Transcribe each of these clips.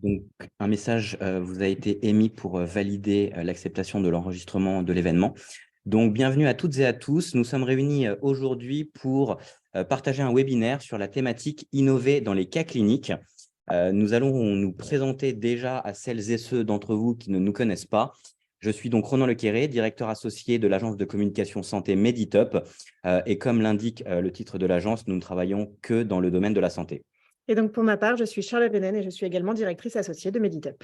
Donc, un message vous a été émis pour valider l'acceptation de l'enregistrement de l'événement. Donc, bienvenue à toutes et à tous. Nous sommes réunis aujourd'hui pour partager un webinaire sur la thématique Innover dans les cas cliniques. Nous allons nous présenter déjà à celles et ceux d'entre vous qui ne nous connaissent pas. Je suis donc Ronan Lequéré, directeur associé de l'agence de communication santé Meditop. Et comme l'indique le titre de l'agence, nous ne travaillons que dans le domaine de la santé. Et donc, pour ma part, je suis Charlotte Vénen et je suis également directrice associée de Meditop.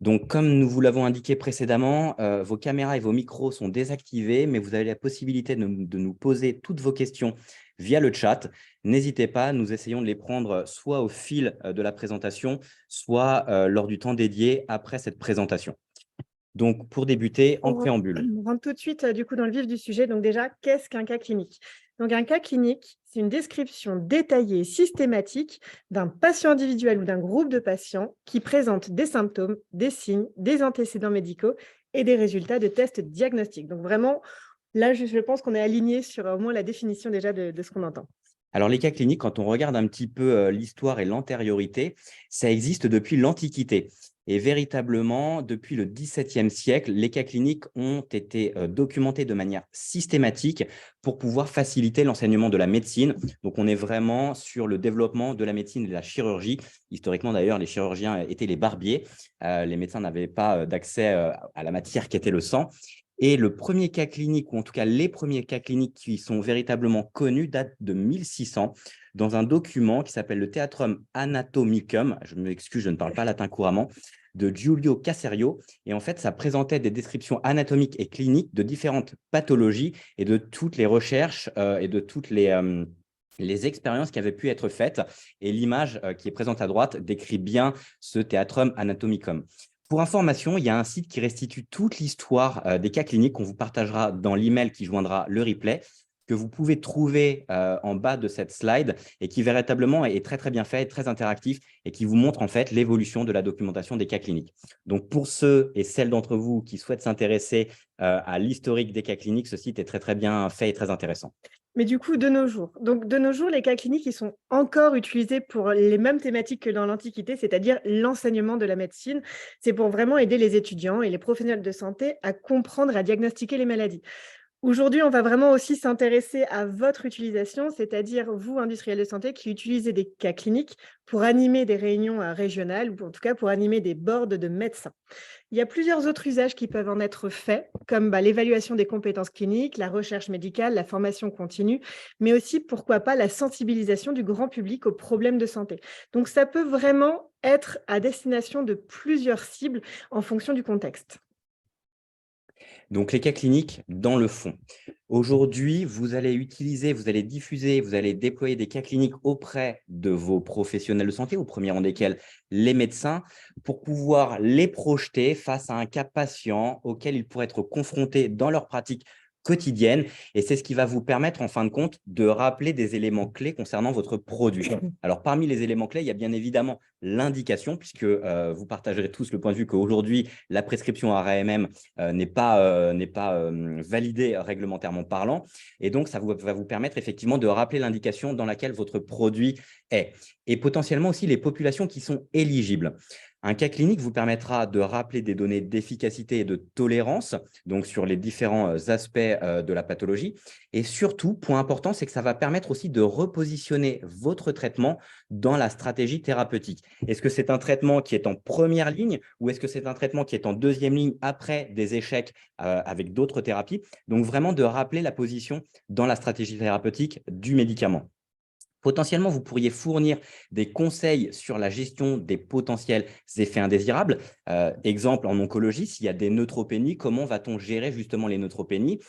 Donc, comme nous vous l'avons indiqué précédemment, vos caméras et vos micros sont désactivés, mais vous avez la possibilité de nous poser toutes vos questions via le chat. N'hésitez pas, nous essayons de les prendre soit au fil de la présentation, soit lors du temps dédié après cette présentation. Donc, pour débuter, en préambule. On rentre tout de suite du coup dans le vif du sujet. Donc déjà, qu'est-ce qu'un cas clinique? Donc un cas clinique, c'est une description détaillée et systématique d'un patient individuel ou d'un groupe de patients qui présente des symptômes, des signes, des antécédents médicaux et des résultats de tests diagnostiques. Donc vraiment, là, je pense qu'on est aligné sur au moins la définition déjà de ce qu'on entend. Alors, les cas cliniques, quand on regarde un petit peu l'histoire et l'antériorité, ça existe depuis l'Antiquité. Et véritablement, depuis le XVIIe siècle, les cas cliniques ont été documentés de manière systématique pour pouvoir faciliter l'enseignement de la médecine. Donc, on est vraiment sur le développement de la médecine et de la chirurgie. Historiquement, d'ailleurs, les chirurgiens étaient les barbiers. Les médecins n'avaient pas d'accès à la matière qui était le sang. Et le premier cas clinique, ou en tout cas les premiers cas cliniques qui sont véritablement connus, datent de 1600 dans un document qui s'appelle le Theatrum Anatomicum, je m'excuse, je ne parle pas latin couramment, de Giulio Caserio. Et en fait, ça présentait des descriptions anatomiques et cliniques de différentes pathologies et de toutes les recherches et de toutes les expériences qui avaient pu être faites. Et l'image qui est présente à droite décrit bien ce Theatrum Anatomicum. Pour information, il y a un site qui restitue toute l'histoire des cas cliniques qu'on vous partagera dans l'email qui joindra le replay, que vous pouvez trouver en bas de cette slide et qui véritablement est très, très bien fait, très interactif et qui vous montre en fait l'évolution de la documentation des cas cliniques. Donc, pour ceux et celles d'entre vous qui souhaitent s'intéresser à l'historique des cas cliniques, ce site est très, très bien fait et très intéressant. Mais du coup, de nos jours. Donc, de nos jours, les cas cliniques, ils sont encore utilisés pour les mêmes thématiques que dans l'Antiquité, c'est-à-dire l'enseignement de la médecine. C'est pour vraiment aider les étudiants et les professionnels de santé à comprendre, à diagnostiquer les maladies. Aujourd'hui, on va vraiment aussi s'intéresser à votre utilisation, c'est-à-dire vous, industriels de santé, qui utilisez des cas cliniques pour animer des réunions régionales ou en tout cas pour animer des boards de médecins. Il y a plusieurs autres usages qui peuvent en être faits, comme l'évaluation des compétences cliniques, la recherche médicale, la formation continue, mais aussi, pourquoi pas, la sensibilisation du grand public aux problèmes de santé. Donc, ça peut vraiment être à destination de plusieurs cibles en fonction du contexte. Donc, les cas cliniques dans le fond. Aujourd'hui, vous allez utiliser, vous allez diffuser, vous allez déployer des cas cliniques auprès de vos professionnels de santé, au premier rang desquels les médecins, pour pouvoir les projeter face à un cas patient auquel ils pourraient être confrontés dans leur pratique quotidienne. Et c'est ce qui va vous permettre, en fin de compte, de rappeler des éléments clés concernant votre produit. Alors, parmi les éléments clés, il y a bien évidemment l'indication, puisque vous partagerez tous le point de vue qu'aujourd'hui, la prescription ARAMM n'est pas validée réglementairement parlant. Et donc, va vous permettre effectivement de rappeler l'indication dans laquelle votre produit est. Et potentiellement aussi les populations qui sont éligibles. Un cas clinique vous permettra de rappeler des données d'efficacité et de tolérance, donc sur les différents aspects de la pathologie. Et surtout, point important, c'est que ça va permettre aussi de repositionner votre traitement dans la stratégie thérapeutique. Est-ce que c'est un traitement qui est en première ligne ou est-ce que c'est un traitement qui est en deuxième ligne après des échecs avec d'autres thérapies? Donc, vraiment de rappeler la position dans la stratégie thérapeutique du médicament. Potentiellement, vous pourriez fournir des conseils sur la gestion des potentiels effets indésirables. Exemple, en oncologie, s'il y a des neutropénies, comment va-t-on gérer justement les neutropénies?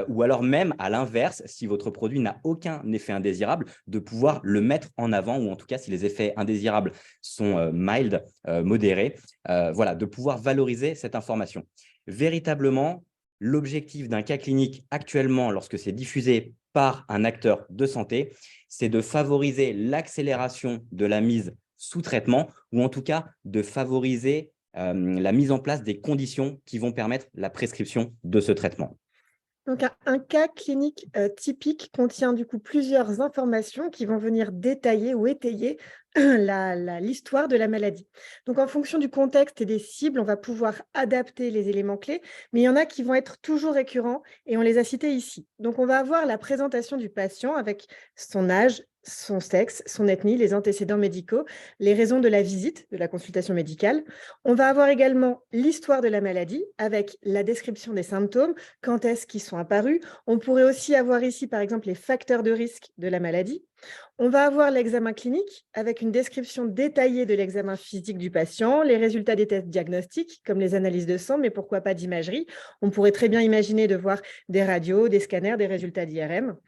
Ou alors même, à l'inverse, si votre produit n'a aucun effet indésirable, de pouvoir le mettre en avant, ou en tout cas, si les effets indésirables sont mild, modérés, voilà, de pouvoir valoriser cette information. Véritablement, l'objectif d'un cas clinique actuellement, lorsque c'est diffusé par un acteur de santé, c'est de favoriser l'accélération de la mise sous traitement ou en tout cas de favoriser la mise en place des conditions qui vont permettre la prescription de ce traitement. Donc, un cas clinique typique contient du coup plusieurs informations qui vont venir détailler ou étayer l'histoire de la maladie. Donc, en fonction du contexte et des cibles, on va pouvoir adapter les éléments clés, mais il y en a qui vont être toujours récurrents et on les a cités ici. Donc, on va avoir la présentation du patient avec son âge, son sexe, son ethnie, les antécédents médicaux, les raisons de la visite, de la consultation médicale. On va avoir également l'histoire de la maladie avec la description des symptômes, quand est-ce qu'ils sont apparus. On pourrait aussi avoir ici, par exemple, les facteurs de risque de la maladie. On va avoir l'examen clinique avec une description détaillée de l'examen physique du patient, les résultats des tests diagnostiques, comme les analyses de sang, mais pourquoi pas d'imagerie. On pourrait très bien imaginer de voir des radios, des scanners, des résultats d'IRM.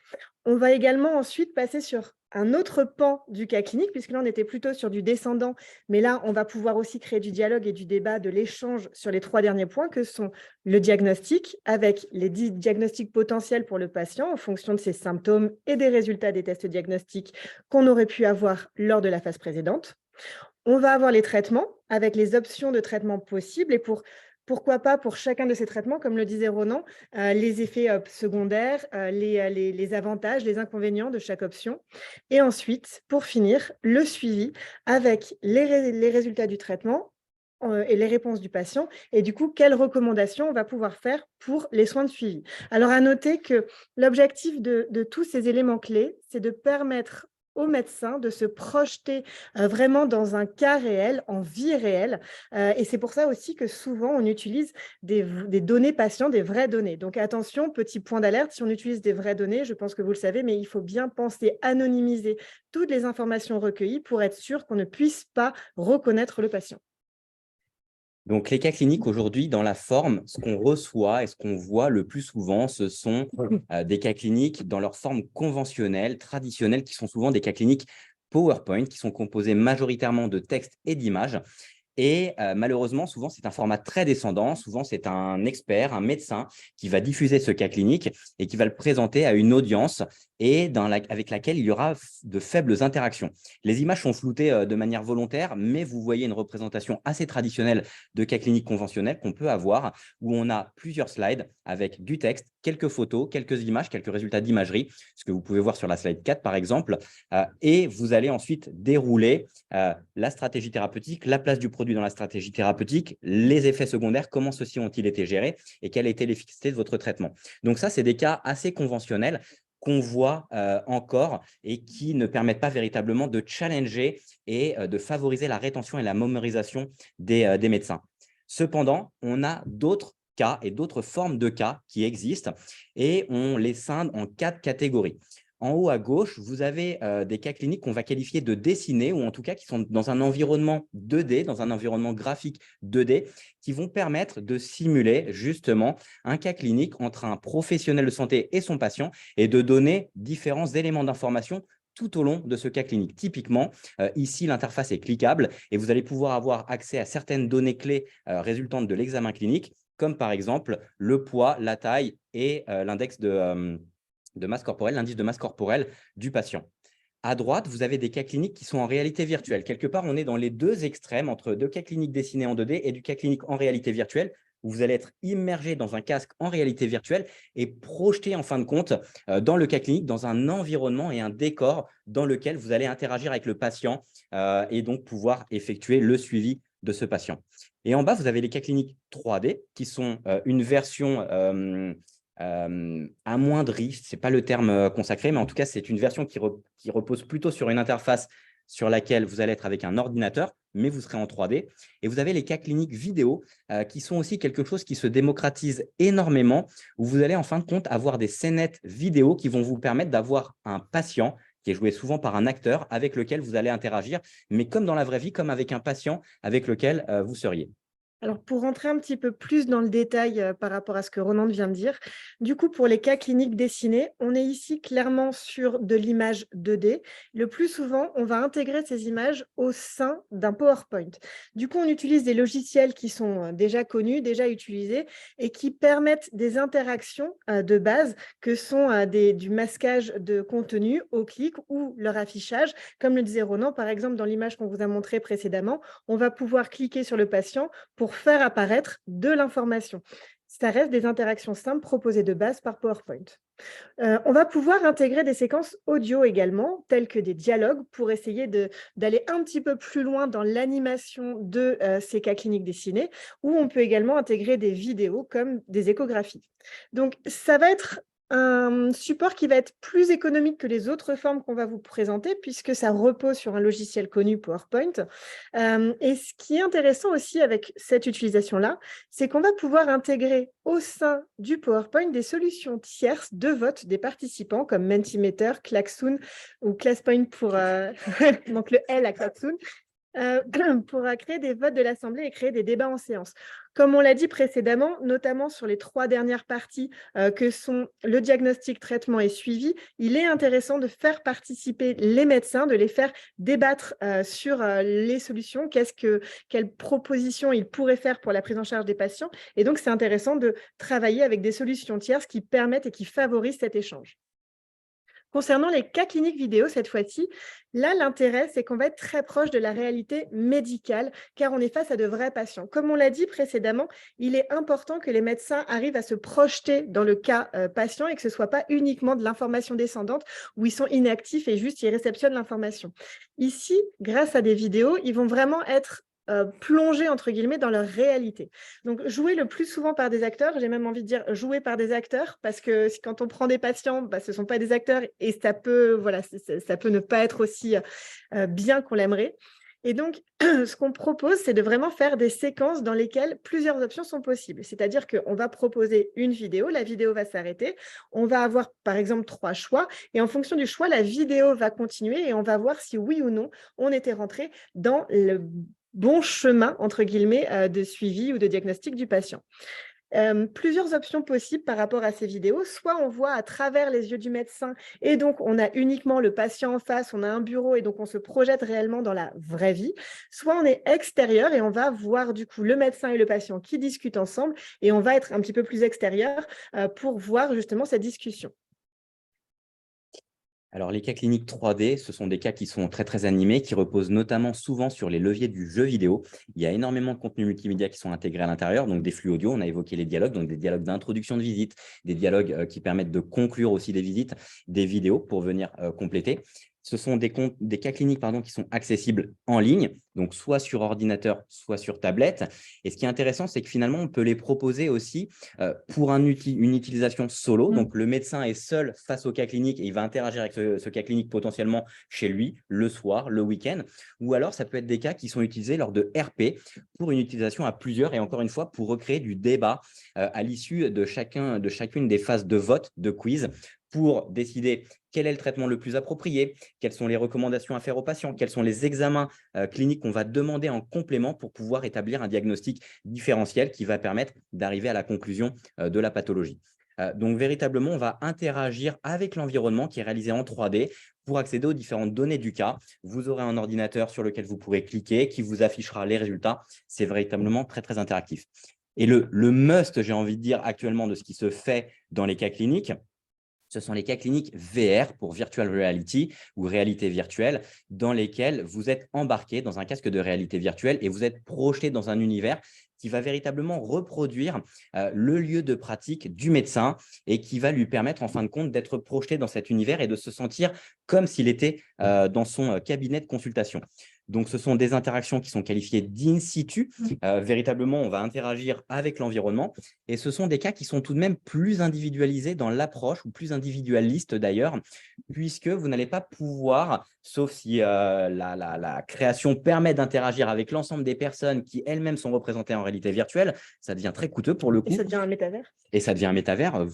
On va également ensuite passer sur un autre pan du cas clinique, puisque là, on était plutôt sur du descendant, mais là, on va pouvoir aussi créer du dialogue et du débat, de l'échange sur les 3 derniers points que sont le diagnostic, avec les diagnostics potentiels pour le patient en fonction de ses symptômes et des résultats des tests diagnostiques qu'on aurait pu avoir lors de la phase précédente. On va avoir les traitements avec les options de traitement possibles et pourquoi pas pour chacun de ces traitements, comme le disait Ronan, les effets secondaires, les avantages, les inconvénients de chaque option. Et ensuite, pour finir, le suivi avec les résultats du traitement et les réponses du patient. Et du coup, quelles recommandations on va pouvoir faire pour les soins de suivi. Alors, à noter que l'objectif de tous ces éléments clés, c'est de permettre aux médecins de se projeter vraiment dans un cas réel, en vie réelle. Et c'est pour ça aussi que souvent, on utilise des données patients, des vraies données. Donc attention, petit point d'alerte, si on utilise des vraies données, je pense que vous le savez, mais il faut bien penser anonymiser toutes les informations recueillies pour être sûr qu'on ne puisse pas reconnaître le patient. Donc, les cas cliniques aujourd'hui, dans la forme, ce qu'on reçoit et ce qu'on voit le plus souvent, ce sont des cas cliniques dans leur forme conventionnelle, traditionnelle, qui sont souvent des cas cliniques PowerPoint, qui sont composés majoritairement de textes et d'images. Et malheureusement, souvent, c'est un format très descendant. Souvent, c'est un expert, un médecin qui va diffuser ce cas clinique et qui va le présenter à une audience et avec laquelle il y aura de faibles interactions. Les images sont floutées de manière volontaire, mais vous voyez une représentation assez traditionnelle de cas cliniques conventionnels qu'on peut avoir, où on a plusieurs slides avec du texte, quelques photos, quelques images, quelques résultats d'imagerie, ce que vous pouvez voir sur la slide 4, par exemple. Et vous allez ensuite dérouler la stratégie thérapeutique, la place du produit dans la stratégie thérapeutique, les effets secondaires, comment ceux-ci ont-ils été gérés et quelle était l'efficacité de votre traitement. Donc ça, c'est des cas assez conventionnels qu'on voit encore et qui ne permettent pas véritablement de challenger et de favoriser la rétention et la mémorisation des médecins. Cependant, on a d'autres cas et d'autres formes de cas qui existent et on les scinde en 4 catégories. En haut à gauche, vous avez des cas cliniques qu'on va qualifier de dessinés ou en tout cas qui sont dans un environnement 2D, dans un environnement graphique 2D, qui vont permettre de simuler justement un cas clinique entre un professionnel de santé et son patient et de donner différents éléments d'information tout au long de ce cas clinique. Typiquement, ici, l'interface est cliquable et vous allez pouvoir avoir accès à certaines données clés résultantes de l'examen clinique, comme par exemple le poids, la taille et l'index de masse corporelle, l'indice de masse corporelle du patient. À droite, vous avez des cas cliniques qui sont en réalité virtuelle. Quelque part, on est dans les deux extrêmes entre deux cas cliniques dessinés en 2D et du cas clinique en réalité virtuelle, où vous allez être immergé dans un casque en réalité virtuelle et projeté en fin de compte dans le cas clinique, dans un environnement et un décor dans lequel vous allez interagir avec le patient et donc pouvoir effectuer le suivi de ce patient. Et en bas, vous avez les cas cliniques 3D qui sont une version amoindrie, ce n'est pas le terme consacré, mais en tout cas, c'est une version qui repose plutôt sur une interface sur laquelle vous allez être avec un ordinateur, mais vous serez en 3D. Et vous avez les cas cliniques vidéo qui sont aussi quelque chose qui se démocratise énormément, où vous allez en fin de compte avoir des scénettes vidéo qui vont vous permettre d'avoir un patient qui est joué souvent par un acteur avec lequel vous allez interagir, mais comme dans la vraie vie, comme avec un patient avec lequel vous seriez. Alors, pour rentrer un petit peu plus dans le détail par rapport à ce que Ronan vient de dire, du coup, pour les cas cliniques dessinés, on est ici clairement sur de l'image 2D. Le plus souvent, on va intégrer ces images au sein d'un PowerPoint. Du coup, on utilise des logiciels qui sont déjà connus, déjà utilisés et qui permettent des interactions de base que sont du masquage de contenu au clic ou leur affichage. Comme le disait Ronan, par exemple, dans l'image qu'on vous a montrée précédemment, on va pouvoir cliquer sur le patient pour faire apparaître de l'information. Ça reste des interactions simples proposées de base par PowerPoint. On va pouvoir intégrer des séquences audio également, telles que des dialogues, pour essayer d'aller un petit peu plus loin dans l'animation de ces cas cliniques dessinés, ou on peut également intégrer des vidéos comme des échographies. Donc, ça va être un support qui va être plus économique que les autres formes qu'on va vous présenter, puisque ça repose sur un logiciel connu, PowerPoint. Et ce qui est intéressant aussi avec cette utilisation-là, c'est qu'on va pouvoir intégrer au sein du PowerPoint des solutions tierces de vote des participants comme Mentimeter, Klaxoon ou ClassPoint pour donc le L à Klaxoon, heu, pour, créer des votes de l'assemblée et créer des débats en séance. Comme on l'a dit précédemment, notamment sur les 3 dernières parties, que sont le diagnostic, traitement et suivi, il est intéressant de faire participer les médecins, de les faire débattre, sur, les solutions. Quelles propositions ils pourraient faire pour la prise en charge des patients et donc c'est intéressant de travailler avec des solutions tierces qui permettent et qui favorisent cet échange. Concernant les cas cliniques vidéo, cette fois-ci, là, l'intérêt, c'est qu'on va être très proche de la réalité médicale, car on est face à de vrais patients. Comme on l'a dit précédemment, il est important que les médecins arrivent à se projeter dans le cas patient et que ce ne soit pas uniquement de l'information descendante où ils sont inactifs et juste ils réceptionnent l'information. Ici, grâce à des vidéos, ils vont vraiment être plongés entre guillemets dans leur réalité. Donc, jouer le plus souvent par des acteurs, j'ai même envie de dire jouer par des acteurs, parce que quand on prend des patients, bah, ce ne sont pas des acteurs et ça peut, voilà, ça peut ne pas être aussi bien qu'on l'aimerait. Et donc, ce qu'on propose, c'est de vraiment faire des séquences dans lesquelles plusieurs options sont possibles. C'est-à-dire qu'on va proposer une vidéo, la vidéo va s'arrêter, on va avoir par exemple 3 choix, et en fonction du choix, la vidéo va continuer et on va voir si oui ou non on était rentré dans le bon chemin, entre guillemets, de suivi ou de diagnostic du patient. Plusieurs options possibles par rapport à ces vidéos. Soit on voit à travers les yeux du médecin et donc on a uniquement le patient en face, on a un bureau et donc on se projette réellement dans la vraie vie. Soit on est extérieur et on va voir du coup le médecin et le patient qui discutent ensemble et on va être un petit peu plus extérieur, pour voir justement cette discussion. Alors, les cas cliniques 3D, ce sont des cas qui sont très, très animés, qui reposent notamment souvent sur les leviers du jeu vidéo. Il y a énormément de contenus multimédia qui sont intégrés à l'intérieur, donc des flux audio, on a évoqué les dialogues, donc des dialogues d'introduction de visite, des dialogues qui permettent de conclure aussi des visites, des vidéos pour venir compléter. Ce sont des cas cliniques qui sont accessibles en ligne, donc soit sur ordinateur, soit sur tablette. Et ce qui est intéressant, c'est que finalement, on peut les proposer aussi pour une utilisation solo. Mmh. Donc, le médecin est seul face au cas clinique et il va interagir avec ce cas clinique potentiellement chez lui, le soir, le week-end. Ou alors, ça peut être des cas qui sont utilisés lors de RP pour une utilisation à plusieurs et encore une fois, pour recréer du débat à l'issue de chacune des phases de vote, de quiz, pour décider quel est le traitement le plus approprié, quelles sont les recommandations à faire aux patients, quels sont les examens cliniques qu'on va demander en complément pour pouvoir établir un diagnostic différentiel qui va permettre d'arriver à la conclusion de la pathologie. Donc, véritablement, on va interagir avec l'environnement qui est réalisé en 3D pour accéder aux différentes données du cas. Vous aurez un ordinateur sur lequel vous pourrez cliquer qui vous affichera les résultats. C'est véritablement très, très interactif. Et le must, j'ai envie de dire, actuellement de ce qui se fait dans les cas cliniques, ce sont les cas cliniques VR pour Virtual Reality ou réalité virtuelle, dans lesquels vous êtes embarqué dans un casque de réalité virtuelle et vous êtes projeté dans un univers qui va véritablement reproduire le lieu de pratique du médecin et qui va lui permettre en fin de compte d'être projeté dans cet univers et de se sentir comme s'il était dans son cabinet de consultation. Donc, ce sont des interactions qui sont qualifiées d'in situ. Véritablement, on va interagir avec l'environnement. Et ce sont des cas qui sont tout de même plus individualisés dans l'approche, ou plus individualistes d'ailleurs, puisque vous n'allez pas pouvoir, sauf si la création permet d'interagir avec l'ensemble des personnes qui elles-mêmes sont représentées en réalité virtuelle, ça devient très coûteux pour le Et coup, ça devient un métavers? et ça devient un métavers.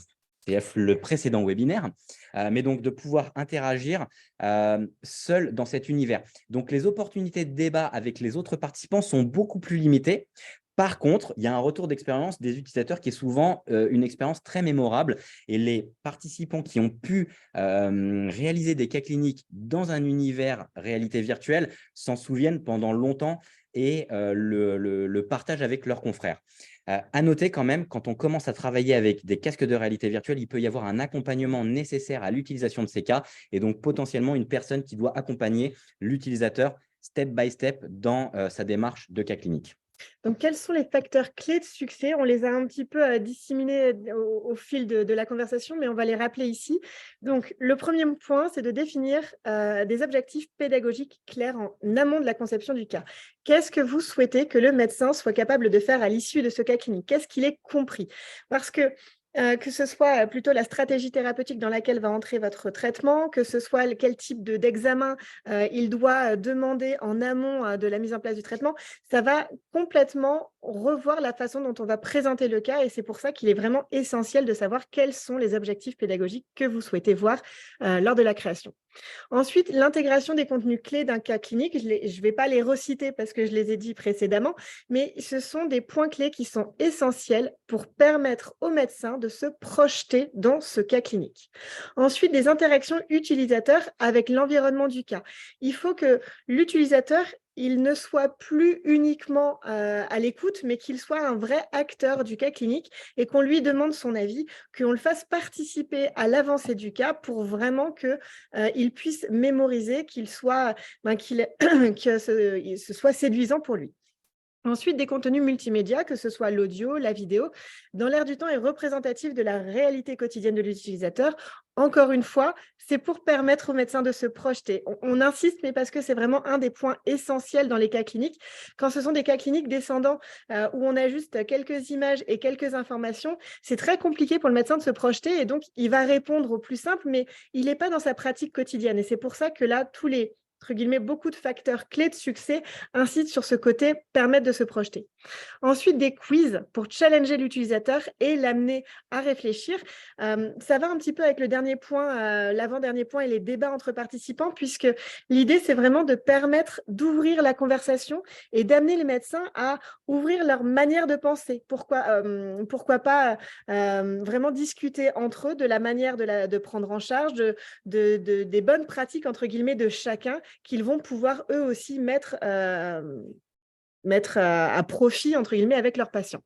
CF le précédent webinaire, mais donc de pouvoir interagir seul dans cet univers. Donc, les opportunités de débat avec les autres participants sont beaucoup plus limitées. Par contre, il y a un retour d'expérience des utilisateurs qui est souvent une expérience très mémorable et les participants qui ont pu réaliser des cas cliniques dans un univers réalité virtuelle s'en souviennent pendant longtemps et le partagent avec leurs confrères. À noter quand même, quand on commence à travailler avec des casques de réalité virtuelle, il peut y avoir un accompagnement nécessaire à l'utilisation de ces cas et donc potentiellement une personne qui doit accompagner l'utilisateur step by step dans sa démarche de cas clinique. Donc, quels sont les facteurs clés de succès? On les a un petit peu disséminés au fil de la conversation, mais on va les rappeler ici. Donc, le premier point, c'est de définir des objectifs pédagogiques clairs en amont de la conception du cas. Qu'est-ce que vous souhaitez que le médecin soit capable de faire à l'issue de ce cas clinique? Qu'est-ce qu'il ait compris? Parce que ce soit plutôt la stratégie thérapeutique dans laquelle va entrer votre traitement, que ce soit quel type d'examen il doit demander en amont de la mise en place du traitement, ça va complètement revoir la façon dont on va présenter le cas et c'est pour ça qu'il est vraiment essentiel de savoir quels sont les objectifs pédagogiques que vous souhaitez voir lors de la création. Ensuite, l'intégration des contenus clés d'un cas clinique, je ne vais pas les reciter parce que je les ai dit précédemment, mais ce sont des points clés qui sont essentiels pour permettre au médecin de se projeter dans ce cas clinique. Ensuite, des interactions utilisateurs avec l'environnement du cas. Il faut que l'utilisateur il ne soit plus uniquement à l'écoute, mais qu'il soit un vrai acteur du cas clinique et qu'on lui demande son avis, qu'on le fasse participer à l'avancée du cas pour vraiment que il puisse mémoriser, que ce soit séduisant pour lui. Ensuite, des contenus multimédia, que ce soit l'audio, la vidéo, dans l'air du temps est représentatif de la réalité quotidienne de l'utilisateur. Encore une fois, c'est pour permettre au médecin de se projeter. On insiste, mais parce que c'est vraiment un des points essentiels dans les cas cliniques. Quand ce sont des cas cliniques descendants où on a juste quelques images et quelques informations, c'est très compliqué pour le médecin de se projeter et donc il va répondre au plus simple, mais il n'est pas dans sa pratique quotidienne. Et c'est pour ça que là, tous les entre guillemets, beaucoup de facteurs clés de succès incitent sur ce côté permettre de se projeter. Ensuite, des quiz pour challenger l'utilisateur et l'amener à réfléchir. Ça va un petit peu avec le dernier point, l'avant-dernier point et les débats entre participants, puisque l'idée, c'est vraiment de permettre d'ouvrir la conversation et d'amener les médecins à ouvrir leur manière de penser. Pourquoi pas vraiment discuter entre eux de la manière de prendre en charge, des bonnes pratiques, entre guillemets, de chacun qu'ils vont pouvoir eux aussi mettre à profit, entre guillemets, avec leurs patients.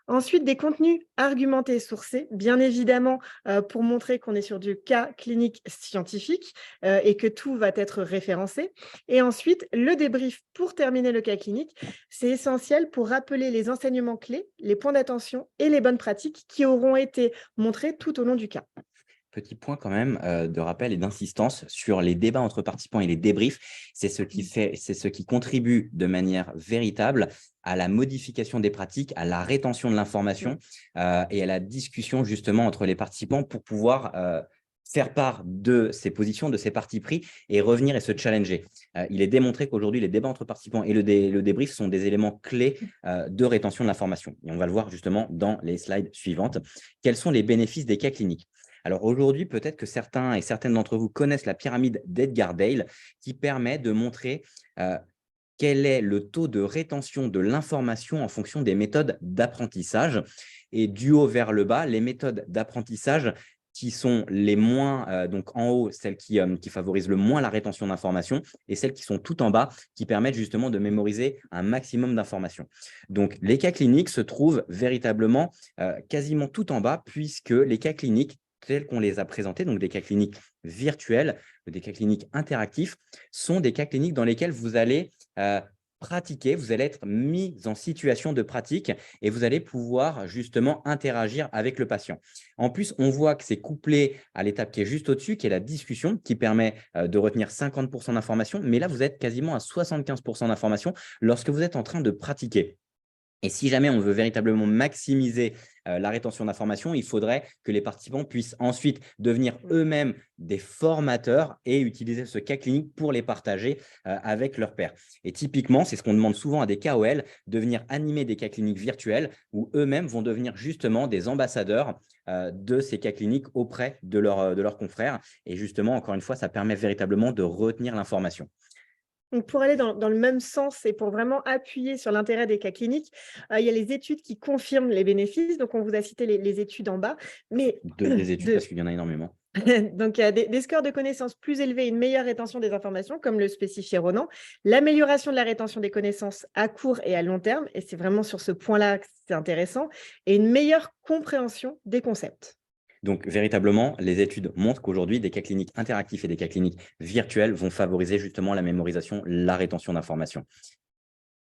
Ensuite, des contenus argumentés et sourcés, bien évidemment, pour montrer qu'on est sur du cas clinique scientifique et que tout va être référencé. Et ensuite, le débrief pour terminer le cas clinique, c'est essentiel pour rappeler les enseignements clés, les points d'attention et les bonnes pratiques qui auront été montrés tout au long du cas. Petit point quand même de rappel et d'insistance sur les débats entre participants et les débriefs. C'est ce qui contribue de manière véritable à la modification des pratiques, à la rétention de l'information et à la discussion justement entre les participants pour pouvoir faire part de ses positions, de ses partis pris et revenir et se challenger. Il est démontré qu'aujourd'hui, les débats entre participants et le débrief sont des éléments clés de rétention de l'information. Et on va le voir justement dans les slides suivantes. Quels sont les bénéfices des cas cliniques? Alors aujourd'hui, peut-être que certains et certaines d'entre vous connaissent la pyramide d'Edgar Dale qui permet de montrer quel est le taux de rétention de l'information en fonction des méthodes d'apprentissage. Et du haut vers le bas, les méthodes d'apprentissage qui sont les moins, donc en haut, celles qui favorisent le moins la rétention d'informations et celles qui sont tout en bas, qui permettent justement de mémoriser un maximum d'informations. Donc, les cas cliniques se trouvent véritablement quasiment tout en bas puisque les cas cliniques tels qu'on les a présentés, donc des cas cliniques virtuels, des cas cliniques interactifs, sont des cas cliniques dans lesquels vous allez pratiquer, vous allez être mis en situation de pratique et vous allez pouvoir justement interagir avec le patient. En plus, on voit que c'est couplé à l'étape qui est juste au-dessus, qui est la discussion, qui permet de retenir 50% d'informations, mais là, vous êtes quasiment à 75% d'informations lorsque vous êtes en train de pratiquer. Et si jamais on veut véritablement maximiser la rétention d'informations, il faudrait que les participants puissent ensuite devenir eux-mêmes des formateurs et utiliser ce cas clinique pour les partager avec leurs pairs. Et typiquement, c'est ce qu'on demande souvent à des KOL, de venir animer des cas cliniques virtuels où eux-mêmes vont devenir justement des ambassadeurs de ces cas cliniques auprès de leurs confrères. Et justement, encore une fois, ça permet véritablement de retenir l'information. Donc, pour aller dans le même sens et pour vraiment appuyer sur l'intérêt des cas cliniques, il y a les études qui confirment les bénéfices. Donc, on vous a cité les études en bas, mais Des études, parce qu'il y en a énormément. donc, il y a des scores de connaissances plus élevés, une meilleure rétention des informations, comme le spécifiait Ronan, l'amélioration de la rétention des connaissances à court et à long terme, et c'est vraiment sur ce point-là que c'est intéressant, et une meilleure compréhension des concepts. Donc, véritablement, les études montrent qu'aujourd'hui, des cas cliniques interactifs et des cas cliniques virtuels vont favoriser justement la mémorisation, la rétention d'informations.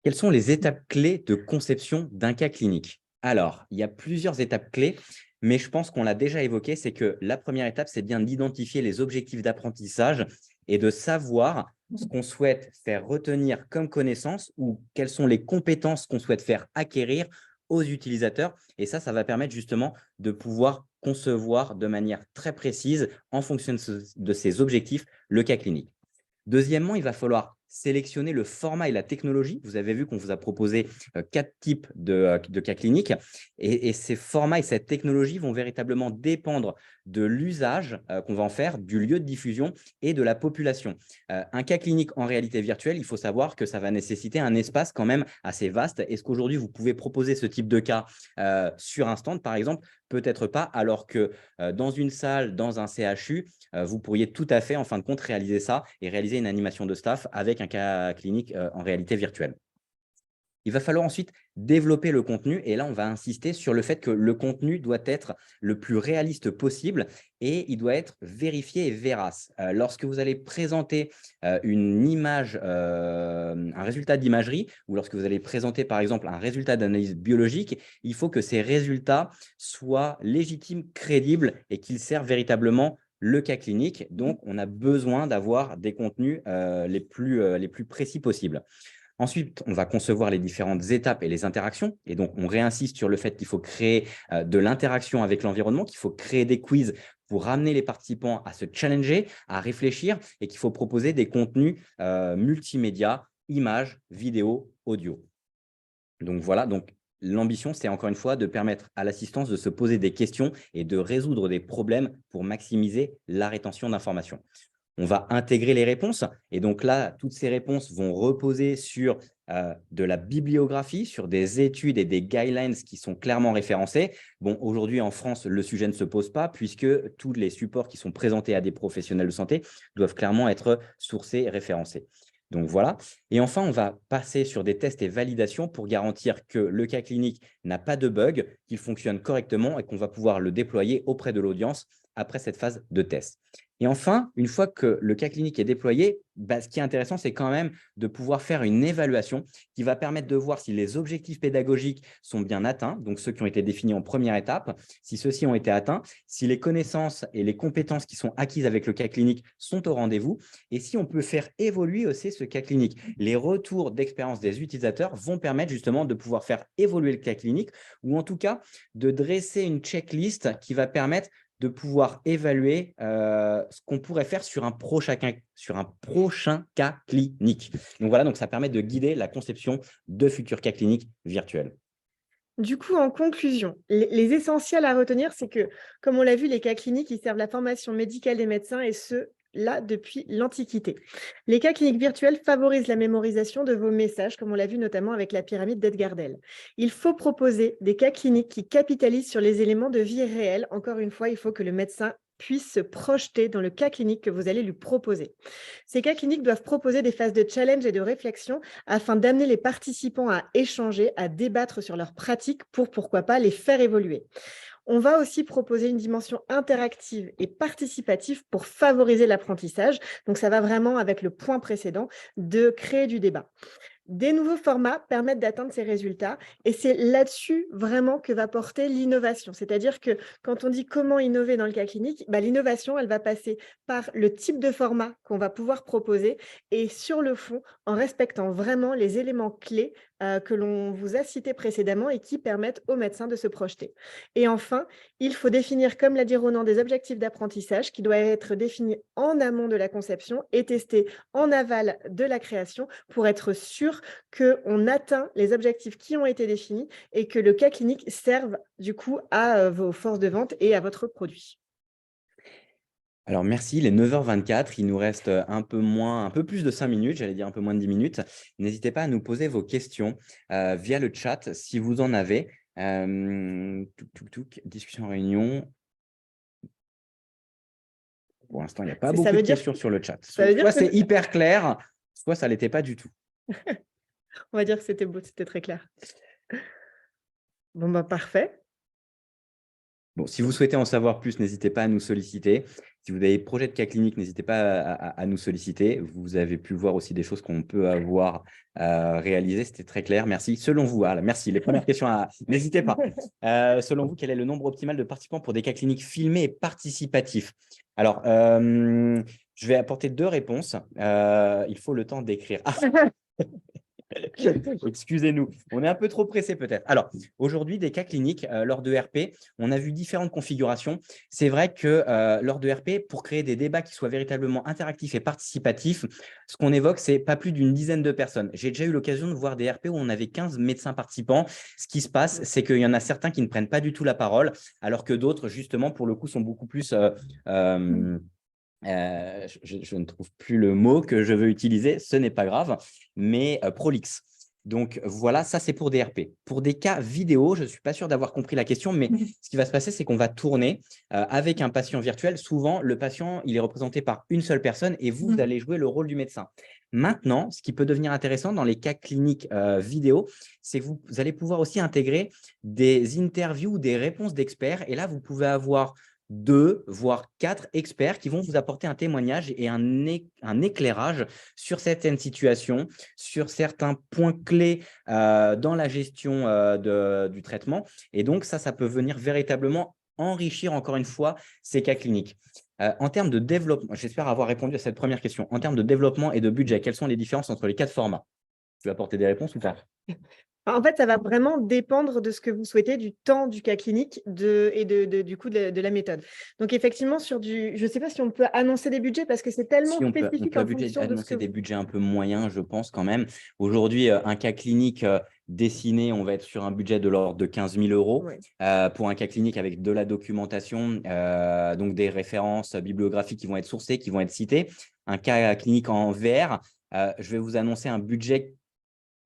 Quelles sont les étapes clés de conception d'un cas clinique? Alors, il y a plusieurs étapes clés, mais je pense qu'on l'a déjà évoqué, c'est que la première étape, c'est bien d'identifier les objectifs d'apprentissage et de savoir ce qu'on souhaite faire retenir comme connaissance ou quelles sont les compétences qu'on souhaite faire acquérir aux utilisateurs. Et ça va permettre justement de pouvoir concevoir de manière très précise, en fonction de ces objectifs, le cas clinique. Deuxièmement, il va falloir sélectionner le format et la technologie. Vous avez vu qu'on vous a proposé 4 types de cas cliniques et ces formats et cette technologie vont véritablement dépendre de l'usage qu'on va en faire, du lieu de diffusion et de la population. Un cas clinique en réalité virtuelle, il faut savoir que ça va nécessiter un espace quand même assez vaste. Est-ce qu'aujourd'hui, vous pouvez proposer ce type de cas sur un stand, par exemple? Peut-être pas, alors que dans une salle, dans un CHU, vous pourriez tout à fait, en fin de compte, réaliser ça et réaliser une animation de staff avec un cas clinique en réalité virtuelle. Il va falloir ensuite développer le contenu et là, on va insister sur le fait que le contenu doit être le plus réaliste possible et il doit être vérifié et vérace. Lorsque vous allez présenter une image, un résultat d'imagerie ou lorsque vous allez présenter par exemple un résultat d'analyse biologique, il faut que ces résultats soient légitimes, crédibles et qu'ils servent véritablement le cas clinique. Donc, on a besoin d'avoir des contenus les plus précis possibles. Ensuite, on va concevoir les différentes étapes et les interactions. Et donc, on réinsiste sur le fait qu'il faut créer de l'interaction avec l'environnement, qu'il faut créer des quiz pour ramener les participants à se challenger, à réfléchir et qu'il faut proposer des contenus multimédia, images, vidéos, audio. Donc voilà, donc l'ambition, c'est encore une fois de permettre à l'assistance de se poser des questions et de résoudre des problèmes pour maximiser la rétention d'informations. On va intégrer les réponses. Et donc là, toutes ces réponses vont reposer sur de la bibliographie, sur des études et des guidelines qui sont clairement référencés. Bon, aujourd'hui, en France, le sujet ne se pose pas puisque tous les supports qui sont présentés à des professionnels de santé doivent clairement être sourcés et référencés. Donc voilà. Et enfin, on va passer sur des tests et validations pour garantir que le cas clinique n'a pas de bug, qu'il fonctionne correctement et qu'on va pouvoir le déployer auprès de l'audience après cette phase de test. Et enfin, une fois que le cas clinique est déployé, ce qui est intéressant, c'est quand même de pouvoir faire une évaluation qui va permettre de voir si les objectifs pédagogiques sont bien atteints, donc ceux qui ont été définis en première étape, si ceux-ci ont été atteints, si les connaissances et les compétences qui sont acquises avec le cas clinique sont au rendez-vous, et si on peut faire évoluer aussi ce cas clinique. Les retours d'expérience des utilisateurs vont permettre justement de pouvoir faire évoluer le cas clinique, ou en tout cas de dresser une checklist qui va permettre de pouvoir évaluer ce qu'on pourrait faire sur un prochain cas clinique. Donc voilà, donc ça permet de guider la conception de futurs cas cliniques virtuels. Du coup, en conclusion, les essentiels à retenir, c'est que, comme on l'a vu, les cas cliniques, ils servent la formation médicale des médecins et ce, là, depuis l'Antiquité. Les cas cliniques virtuels favorisent la mémorisation de vos messages, comme on l'a vu notamment avec la pyramide d'Edgardel. Il faut proposer des cas cliniques qui capitalisent sur les éléments de vie réels. Encore une fois, il faut que le médecin puisse se projeter dans le cas clinique que vous allez lui proposer. Ces cas cliniques doivent proposer des phases de challenge et de réflexion afin d'amener les participants à échanger, à débattre sur leurs pratiques pour, pourquoi pas, les faire évoluer. On va aussi proposer une dimension interactive et participative pour favoriser l'apprentissage. Donc, ça va vraiment avec le point précédent de créer du débat. Des nouveaux formats permettent d'atteindre ces résultats et c'est là-dessus vraiment que va porter l'innovation. C'est-à-dire que quand on dit comment innover dans le cas clinique, l'innovation, elle va passer par le type de format qu'on va pouvoir proposer et sur le fond, en respectant vraiment les éléments clés que l'on vous a cités précédemment et qui permettent aux médecins de se projeter. Et enfin, il faut définir, comme l'a dit Ronan, des objectifs d'apprentissage qui doivent être définis en amont de la conception et testés en aval de la création pour être sûr qu'on atteint les objectifs qui ont été définis et que le cas clinique serve du coup à vos forces de vente et à votre produit. Alors merci, les 9h24, il nous reste un peu plus de 5 minutes, j'allais dire un peu moins de 10 minutes. N'hésitez pas à nous poser vos questions via le chat si vous en avez. Discussion en réunion. Pour l'instant, il n'y a pas Ça beaucoup veut de dire, questions sur le chat. ça veut dire Soit que c'est hyper clair, soit ça ne l'était pas du tout. on va dire que c'était beau, c'était très clair. Bon, parfait. Bon, si vous souhaitez en savoir plus, n'hésitez pas à nous solliciter. Si vous avez des projets de cas cliniques, n'hésitez pas à nous solliciter. Vous avez pu voir aussi des choses qu'on peut avoir réalisées. C'était très clair. Merci. Selon vous, merci. Les premières questions, n'hésitez pas. Selon vous, quel est le nombre optimal de participants pour des cas cliniques filmés et participatifs? Alors, je vais apporter 2 réponses. Il faut le temps d'écrire. Excusez-nous, on est un peu trop pressé peut-être. Alors, aujourd'hui, des cas cliniques, lors de RP, on a vu différentes configurations. C'est vrai que lors de RP, pour créer des débats qui soient véritablement interactifs et participatifs, ce qu'on évoque, c'est pas plus d'une dizaine de personnes. J'ai déjà eu l'occasion de voir des RP où on avait 15 médecins participants. Ce qui se passe, c'est qu'il y en a certains qui ne prennent pas du tout la parole, alors que d'autres, justement, pour le coup, sont beaucoup plus… je ne trouve plus le mot que je veux utiliser, ce n'est pas grave, mais prolixe. Donc voilà, ça c'est pour des RP. Pour des cas vidéo, je ne suis pas sûr d'avoir compris la question, mais ce qui va se passer, c'est qu'on va tourner avec un patient virtuel. Souvent, le patient, il est représenté par une seule personne et vous allez jouer le rôle du médecin. Maintenant, ce qui peut devenir intéressant dans les cas cliniques vidéo, c'est que vous allez pouvoir aussi intégrer des interviews, des réponses d'experts. Et là, vous pouvez avoir 2, voire 4 experts qui vont vous apporter un témoignage et un éclairage sur certaines situations, sur certains points clés dans la gestion du traitement. Et donc, ça peut venir véritablement enrichir encore une fois ces cas cliniques. En termes de développement, j'espère avoir répondu à cette première question. En termes de développement et de budget, quelles sont les différences entre les 4 formats? Tu veux apporter des réponses ou pas? En fait, ça va vraiment dépendre de ce que vous souhaitez, du temps du cas clinique et du coup de la méthode. Donc effectivement, je ne sais pas si on peut annoncer des budgets parce que c'est tellement Si on spécifique peut en fonction de ce que annoncer des vous… budgets un peu moyens, je pense quand même. Aujourd'hui, un cas clinique dessiné, on va être sur un budget de l'ordre de 15 000 euros. Ouais. Pour un cas clinique avec de la documentation, donc des références bibliographiques qui vont être sourcées, qui vont être citées. Un cas clinique en VR, je vais vous annoncer un budget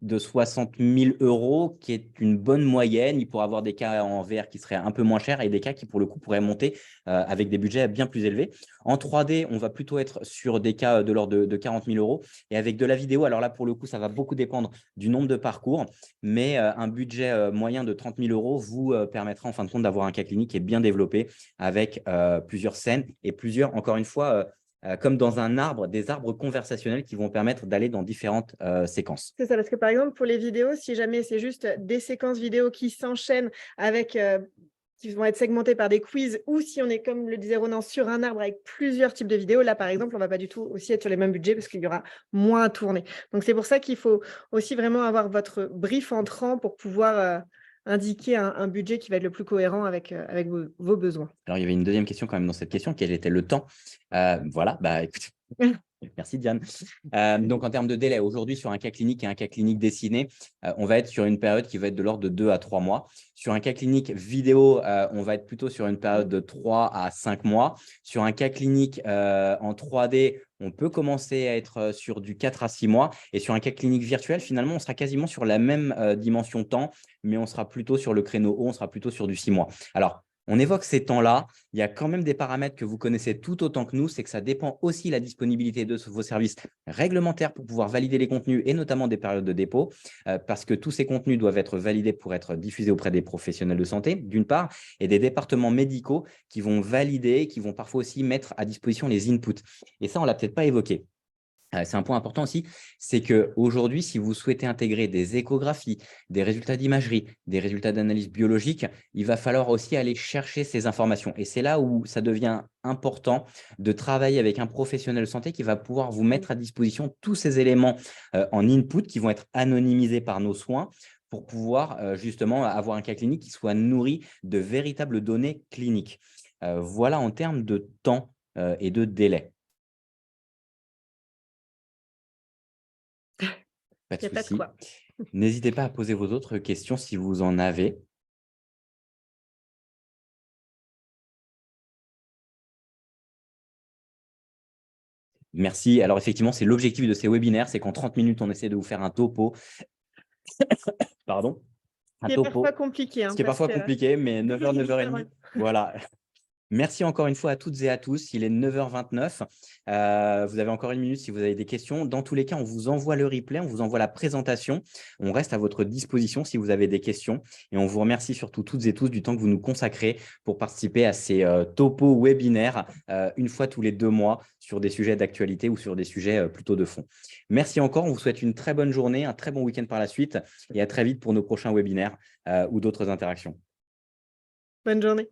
de 60 000 euros, qui est une bonne moyenne. Il pourrait avoir des cas en VR qui seraient un peu moins chers et des cas qui, pour le coup, pourraient monter avec des budgets bien plus élevés. En 3D, on va plutôt être sur des cas de l'ordre de 40 000 euros. Et avec de la vidéo, alors là, pour le coup, ça va beaucoup dépendre du nombre de parcours, mais un budget moyen de 30 000 euros vous permettra en fin de compte d'avoir un cas clinique qui est bien développé avec plusieurs scènes et plusieurs, encore une fois, comme dans un arbre, des arbres conversationnels qui vont permettre d'aller dans différentes séquences. C'est ça, parce que par exemple, pour les vidéos, si jamais c'est juste des séquences vidéo qui s'enchaînent avec, qui vont être segmentées par des quiz, ou si on est, comme le disait Ronan, sur un arbre avec plusieurs types de vidéos, là, par exemple, on ne va pas du tout aussi être sur les mêmes budgets parce qu'il y aura moins à tourner. Donc, c'est pour ça qu'il faut aussi vraiment avoir votre brief entrant pour pouvoir indiquer un budget qui va être le plus cohérent avec vos besoins. Alors, il y avait une deuxième question quand même dans cette question, quel était le temps? Voilà, écoute, merci Diane. Donc, en termes de délai, aujourd'hui, sur un cas clinique et un cas clinique dessiné, on va être sur une période qui va être de l'ordre de 2 à 3 mois. Sur un cas clinique vidéo, on va être plutôt sur une période de 3 à 5 mois. Sur un cas clinique en 3D, on peut commencer à être sur du 4 à 6 mois. Et sur un cas clinique virtuel, finalement, on sera quasiment sur la même dimension temps, mais on sera plutôt sur le créneau haut, on sera plutôt sur du 6 mois. Alors, on évoque ces temps-là. Il y a quand même des paramètres que vous connaissez tout autant que nous, c'est que ça dépend aussi de la disponibilité de vos services réglementaires pour pouvoir valider les contenus et notamment des périodes de dépôt, parce que tous ces contenus doivent être validés pour être diffusés auprès des professionnels de santé, d'une part, et des départements médicaux qui vont valider, qui vont parfois aussi mettre à disposition les inputs. Et ça, on ne l'a peut-être pas évoqué. C'est un point important aussi, c'est qu'aujourd'hui, si vous souhaitez intégrer des échographies, des résultats d'imagerie, des résultats d'analyse biologique, il va falloir aussi aller chercher ces informations. Et c'est là où ça devient important de travailler avec un professionnel de santé qui va pouvoir vous mettre à disposition tous ces éléments en input qui vont être anonymisés par nos soins pour pouvoir justement avoir un cas clinique qui soit nourri de véritables données cliniques. Voilà en termes de temps et de délai. Pas de Il n'y a pas de souci. quoi. N'hésitez pas à poser vos autres questions si vous en avez. Merci. Alors, effectivement, c'est l'objectif de ces webinaires, c'est qu'en 30 minutes, on essaie de vous faire un topo. Pardon. Un Qui est parfois topo. compliqué, Ce hein, qui est parce parfois que compliqué, mais 9h, toujours 9h30. Voilà. Merci encore une fois à toutes et à tous. Il est 9h29. Vous avez encore une minute si vous avez des questions. Dans tous les cas, on vous envoie le replay, on vous envoie la présentation. On reste à votre disposition si vous avez des questions. Et on vous remercie surtout toutes et tous du temps que vous nous consacrez pour participer à ces topos webinaires une fois tous les 2 mois sur des sujets d'actualité ou sur des sujets plutôt de fond. Merci encore. On vous souhaite une très bonne journée, un très bon week-end par la suite et à très vite pour nos prochains webinaires ou d'autres interactions. Bonne journée.